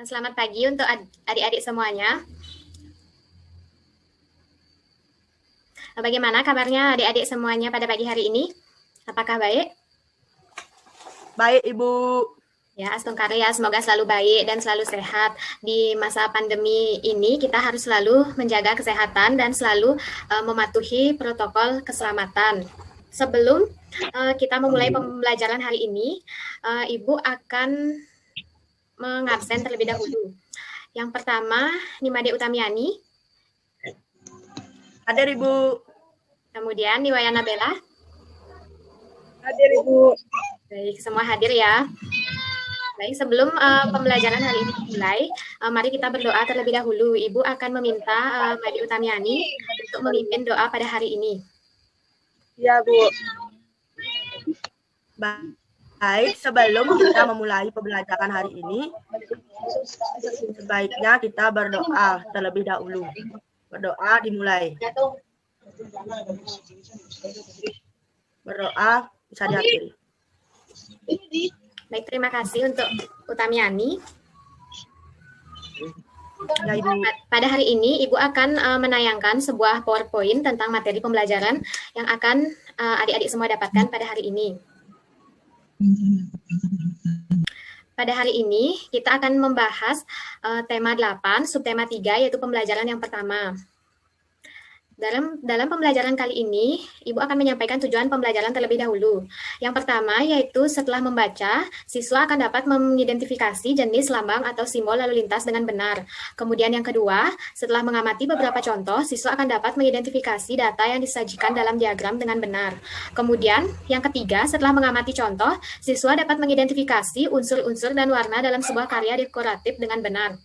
Selamat pagi untuk adik-adik semuanya. Bagaimana kabarnya adik-adik semuanya pada pagi hari ini? Apakah baik? Baik, Ibu. Ya, Astungkarya, semoga selalu baik dan selalu sehat. Di masa pandemi ini, kita harus selalu menjaga kesehatan dan selalu mematuhi protokol keselamatan. Sebelum kita memulai pembelajaran hari ini, Ibu akan mengabsen terlebih dahulu. Yang pertama, Nimade Utamiani. Hadir, Ibu. Kemudian Niwayana Bella. Hadir, Ibu. Baik, semua hadir ya. Baik, sebelum pembelajaran hari ini dimulai, mari kita berdoa terlebih dahulu. Ibu akan meminta Made Utamiani untuk memimpin doa pada hari ini. Ya, Bu. Baik, sebelum kita memulai pembelajaran hari ini, sebaiknya kita berdoa terlebih dahulu. Berdoa dimulai. Berdoa bisa diakhiri. Baik, terima kasih untuk Utamiani. Ya, Ibu. Pada hari ini, Ibu akan menayangkan sebuah PowerPoint tentang materi pembelajaran yang akan adik-adik semua dapatkan pada hari ini. Pada hari ini, kita akan membahas tema 8, subtema 3, yaitu pembelajaran yang pertama. Dalam pembelajaran kali ini, Ibu akan menyampaikan tujuan pembelajaran terlebih dahulu. Yang pertama, yaitu setelah membaca, siswa akan dapat mengidentifikasi jenis lambang atau simbol lalu lintas dengan benar. Kemudian yang kedua, setelah mengamati beberapa contoh, siswa akan dapat mengidentifikasi data yang disajikan dalam diagram dengan benar. Kemudian, yang ketiga, setelah mengamati contoh, siswa dapat mengidentifikasi unsur-unsur dan warna dalam sebuah karya dekoratif dengan benar.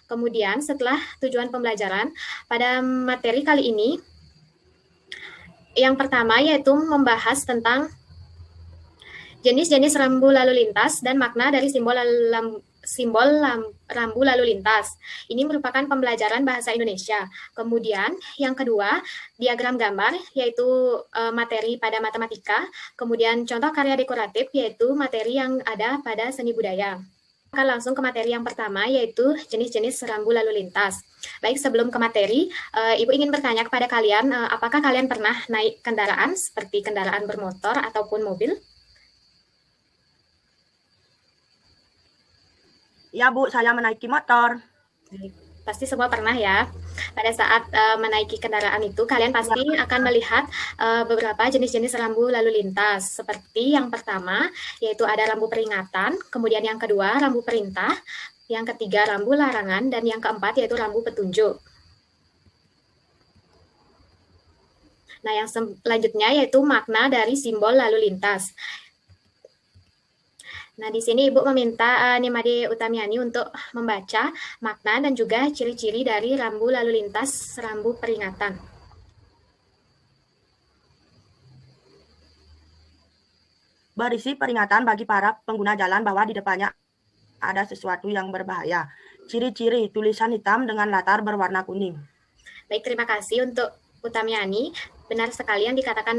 Kemudian setelah tujuan pembelajaran, pada materi kali ini, yang pertama yaitu membahas tentang jenis-jenis rambu lalu lintas dan makna dari simbol rambu lalu lintas. Ini merupakan pembelajaran bahasa Indonesia. Kemudian yang kedua, diagram gambar, yaitu materi pada matematika. Kemudian contoh karya dekoratif, yaitu materi yang ada pada seni budaya. Akan langsung ke materi yang pertama, yaitu jenis-jenis rambu lalu lintas. Baik, sebelum ke materi, Ibu ingin bertanya kepada kalian, apakah kalian pernah naik kendaraan seperti kendaraan bermotor ataupun mobil? Ya, Bu, saya menaiki motor. Pasti semua pernah ya. Pada saat menaiki kendaraan itu, kalian pasti akan melihat beberapa jenis-jenis rambu lalu lintas. Seperti yang pertama, yaitu ada rambu peringatan, kemudian yang kedua, rambu perintah, yang ketiga, rambu larangan, dan yang keempat, yaitu rambu petunjuk. Nah, yang selanjutnya yaitu makna dari simbol lalu lintas. Nah, di sini Ibu meminta Nimade Utamiani untuk membaca makna dan juga ciri-ciri dari rambu lalu lintas rambu peringatan. Berisi peringatan bagi para pengguna jalan bahwa di depannya ada sesuatu yang berbahaya. Ciri-ciri tulisan hitam dengan latar berwarna kuning. Baik, terima kasih untuk Utamiani. Benar sekali yang dikatakan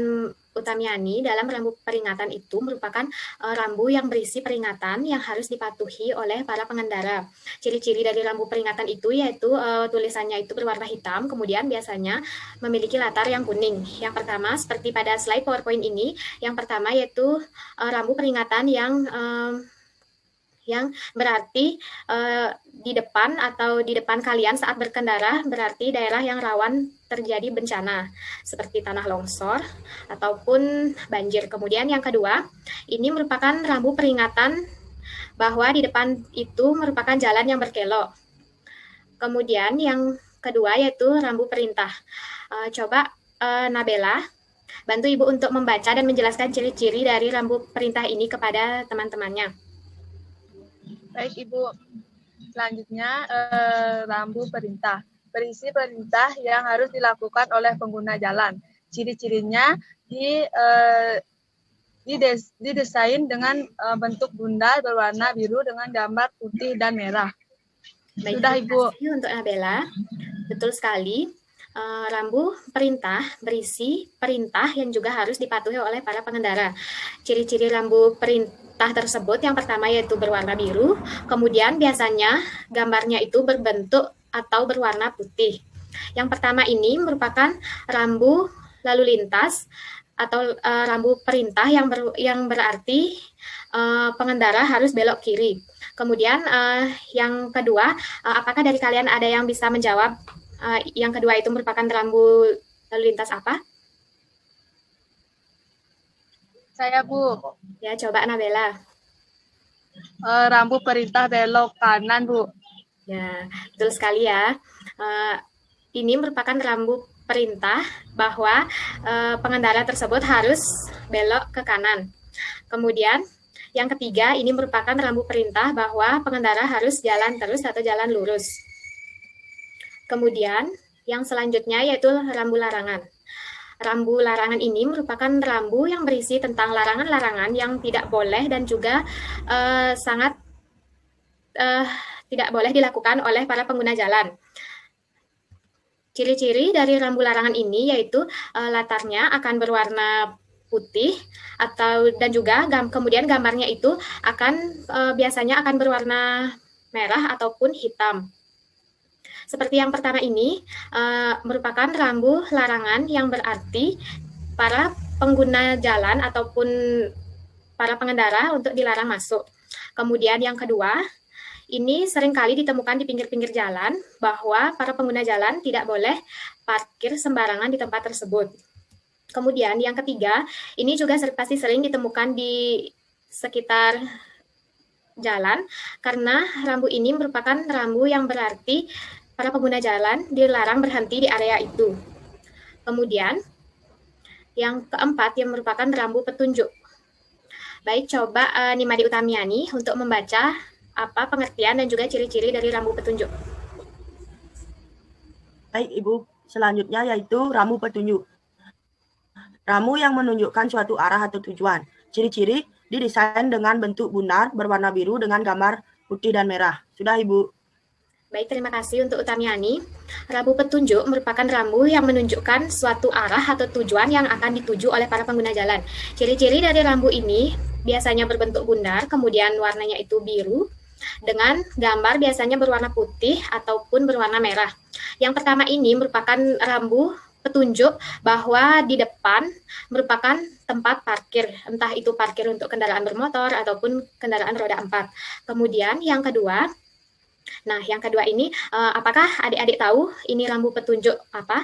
Utamiani, dalam rambu peringatan itu merupakan rambu yang berisi peringatan yang harus dipatuhi oleh para pengendara. Ciri-ciri dari rambu peringatan itu yaitu tulisannya itu berwarna hitam, kemudian biasanya memiliki latar yang kuning. Yang pertama, seperti pada slide PowerPoint ini, yang pertama yaitu rambu peringatan yang berarti di depan atau di depan kalian saat berkendara berarti daerah yang rawan terjadi bencana seperti tanah longsor ataupun banjir. Kemudian yang kedua, ini merupakan rambu peringatan bahwa di depan itu merupakan jalan yang berkelok. Kemudian yang kedua yaitu rambu perintah. Coba Nabela bantu Ibu untuk membaca dan menjelaskan ciri-ciri dari rambu perintah ini kepada teman-temannya. Baik, Ibu. Selanjutnya, rambu perintah. Berisi perintah yang harus dilakukan oleh pengguna jalan. Ciri-cirinya didesain dengan bentuk bundar berwarna biru dengan gambar putih dan merah. Baik, sudah, Ibu. Terima kasih untuk Nabela. Betul sekali. rambu perintah berisi perintah yang juga harus dipatuhi oleh para pengendara. Ciri-ciri rambu perintah tersebut yang pertama yaitu berwarna biru, kemudian biasanya gambarnya itu berbentuk atau berwarna putih. Yang pertama ini merupakan rambu lalu lintas atau rambu perintah yang berarti pengendara harus belok kiri. Kemudian yang kedua, apakah dari kalian ada yang bisa menjawab yang kedua itu merupakan rambu lalu lintas apa? Saya, Bu. Ya, coba Nabela. Rambu perintah belok kanan, Bu. Ya, betul sekali ya. Ini merupakan rambu perintah bahwa pengendara tersebut harus belok ke kanan. Kemudian yang ketiga, ini merupakan rambu perintah bahwa pengendara harus jalan terus atau jalan lurus. Kemudian yang selanjutnya yaitu rambu larangan. Rambu larangan ini merupakan rambu yang berisi tentang larangan-larangan yang tidak boleh dan juga sangat tidak boleh dilakukan oleh para pengguna jalan. Ciri-ciri dari rambu larangan ini yaitu latarnya akan berwarna putih dan juga kemudian gambarnya itu akan biasanya akan berwarna merah ataupun hitam. Seperti yang pertama ini merupakan rambu larangan yang berarti para pengguna jalan ataupun para pengendara untuk dilarang masuk. Kemudian yang kedua, ini seringkali ditemukan di pinggir-pinggir jalan bahwa para pengguna jalan tidak boleh parkir sembarangan di tempat tersebut. Kemudian yang ketiga, ini juga pasti sering ditemukan di sekitar jalan karena rambu ini merupakan rambu yang berarti para pengguna jalan dilarang berhenti di area itu. Kemudian yang keempat yang merupakan rambu petunjuk. Baik, coba Nimade Utamiani untuk membaca apa pengertian dan juga ciri-ciri dari rambu petunjuk. Baik, Ibu. Selanjutnya yaitu rambu petunjuk. Rambu yang menunjukkan suatu arah atau tujuan. Ciri-ciri didesain dengan bentuk bundar berwarna biru dengan gambar putih dan merah. Sudah, Ibu. Baik, terima kasih untuk Utamiani. Rambu petunjuk merupakan rambu yang menunjukkan suatu arah atau tujuan yang akan dituju oleh para pengguna jalan. Ciri-ciri dari rambu ini biasanya berbentuk bundar, kemudian warnanya itu biru, dengan gambar biasanya berwarna putih ataupun berwarna merah. Yang pertama ini merupakan rambu petunjuk bahwa di depan merupakan tempat parkir, entah itu parkir untuk kendaraan bermotor ataupun kendaraan roda 4. Kemudian yang kedua, ini apakah adik-adik tahu ini rambu petunjuk apa?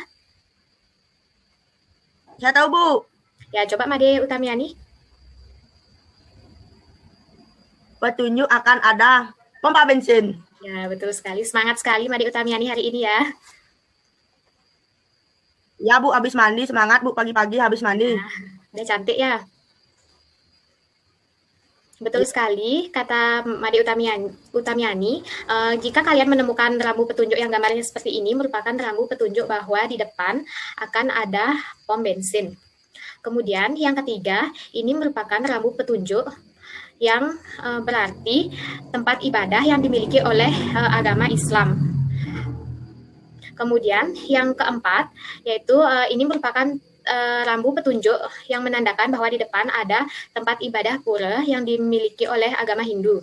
Saya tahu, Bu. Ya, coba Made Utamiani. Petunjuk akan ada pompa bensin. Ya, betul sekali. Semangat sekali Made Utamiani hari ini ya. Ya, Bu, habis mandi. Semangat, Bu, pagi-pagi habis mandi. Nah, udah cantik ya. Betul sekali, kata Made Utamiani, jika kalian menemukan rambu petunjuk yang gambarnya seperti ini, merupakan rambu petunjuk bahwa di depan akan ada pom bensin. Kemudian yang ketiga, ini merupakan rambu petunjuk yang berarti tempat ibadah yang dimiliki oleh agama Islam. Kemudian yang keempat, yaitu ini merupakan rambu petunjuk yang menandakan bahwa di depan ada tempat ibadah pura yang dimiliki oleh agama Hindu.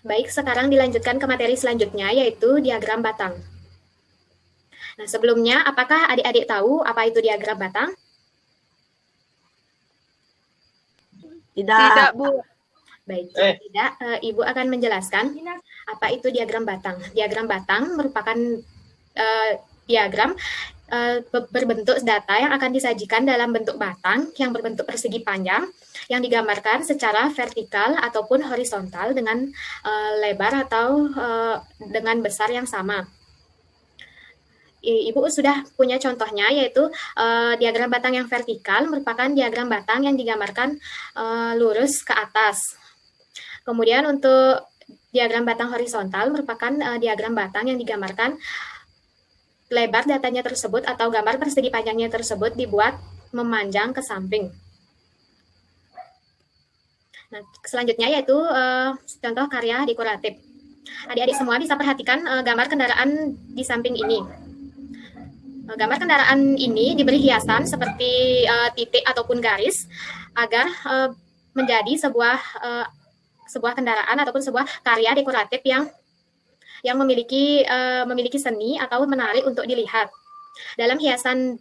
Baik, sekarang dilanjutkan ke materi selanjutnya, yaitu diagram batang. Nah, sebelumnya, apakah adik-adik tahu apa itu diagram batang? Tidak. Bu. Baik, tidak, Ibu akan menjelaskan apa itu diagram batang. Diagram batang merupakan diagram berbentuk data yang akan disajikan dalam bentuk batang yang berbentuk persegi panjang yang digambarkan secara vertikal ataupun horizontal dengan lebar atau dengan besar yang sama. Ibu sudah punya contohnya, yaitu diagram batang yang vertikal merupakan diagram batang yang digambarkan lurus ke atas. Kemudian untuk diagram batang horizontal merupakan diagram batang yang digambarkan lebar datanya tersebut atau gambar persegi panjangnya tersebut dibuat memanjang ke samping. Nah, selanjutnya yaitu contoh karya dekoratif. Adik-adik semua bisa perhatikan gambar kendaraan di samping ini. Gambar kendaraan ini diberi hiasan seperti titik ataupun garis agar menjadi sebuah kendaraan ataupun sebuah karya dekoratif yang memiliki seni atau menarik untuk dilihat. Dalam hiasan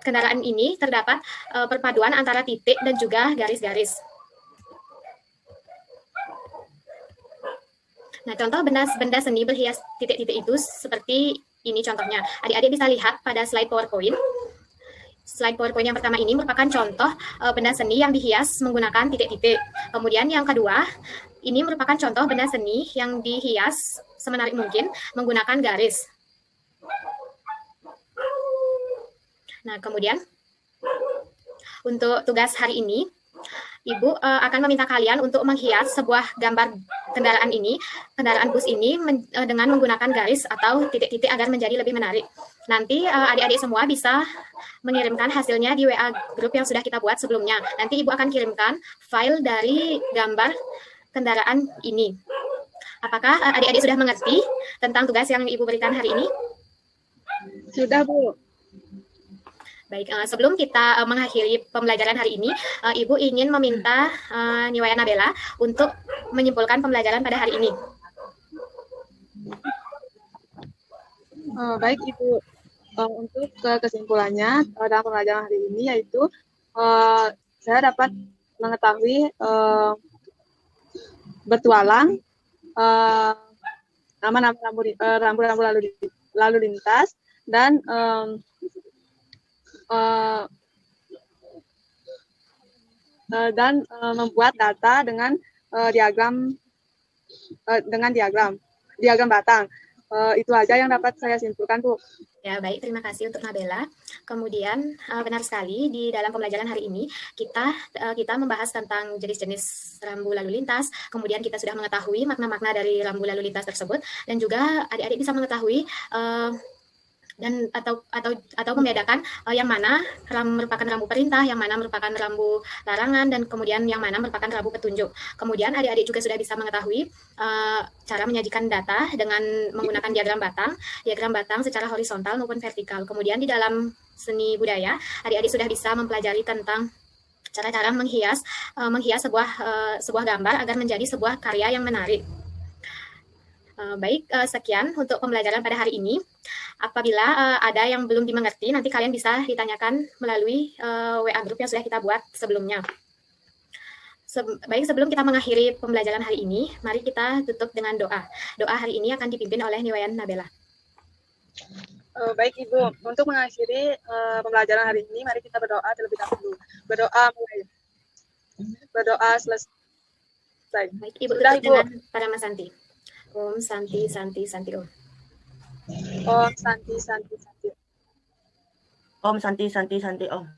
kendaraan ini terdapat perpaduan antara titik dan juga garis-garis. Nah, contoh benda seni berhias titik-titik itu seperti ini contohnya. Adik-adik bisa lihat pada slide PowerPoint. Slide PowerPoint yang pertama ini merupakan contoh benda seni yang dihias menggunakan titik-titik. Kemudian yang kedua, ini merupakan contoh benda seni yang dihias semenarik mungkin menggunakan garis. Nah, kemudian untuk tugas hari ini, Ibu akan meminta kalian untuk menghias sebuah gambar kendaraan bus ini dengan menggunakan garis atau titik-titik agar menjadi lebih menarik. Nanti adik-adik semua bisa mengirimkan hasilnya di WA grup yang sudah kita buat sebelumnya. Nanti Ibu akan kirimkan file dari gambar kendaraan ini. Apakah adik-adik sudah mengerti tentang tugas yang Ibu berikan hari ini? Sudah, Bu. Baik, sebelum kita mengakhiri pembelajaran hari ini, Ibu ingin meminta Niwaya Nabela untuk menyimpulkan pembelajaran pada hari ini. Baik, Ibu. Untuk kesimpulannya dalam pembelajaran hari ini yaitu saya dapat mengetahui bertualang, nama-nama rambu-rambu lalu lintas, dan membuat data dengan diagram batang. Itu aja yang dapat saya simpulkan, Bu. Ya, baik. Terima kasih untuk Nabela. Kemudian, benar sekali di dalam pembelajaran hari ini kita membahas tentang jenis-jenis rambu lalu lintas. Kemudian kita sudah mengetahui makna-makna dari rambu lalu lintas tersebut, dan juga adik-adik bisa mengetahui atau membedakan yang mana merupakan rambu perintah, yang mana merupakan rambu larangan, dan kemudian yang mana merupakan rambu petunjuk. Kemudian adik-adik juga sudah bisa mengetahui cara menyajikan data dengan menggunakan diagram batang secara horizontal maupun vertikal. Kemudian di dalam seni budaya, adik-adik sudah bisa mempelajari tentang cara-cara menghias sebuah gambar agar menjadi sebuah karya yang menarik. Baik, sekian untuk pembelajaran pada hari ini. Apabila ada yang belum dimengerti, nanti kalian bisa ditanyakan melalui WA grup yang sudah kita buat sebelumnya. Baik, sebelum kita mengakhiri pembelajaran hari ini, mari kita tutup dengan doa. Doa hari ini akan dipimpin oleh Niwayan Nabela. Baik, Ibu. Untuk mengakhiri pembelajaran hari ini, mari kita berdoa terlebih dahulu. Berdoa selesai. Baik, Ibu tutup dengan Parama Santi. Om Santi Santi Santi Om. Om Santi Santi Santi. Om Santi Santi Santi Om.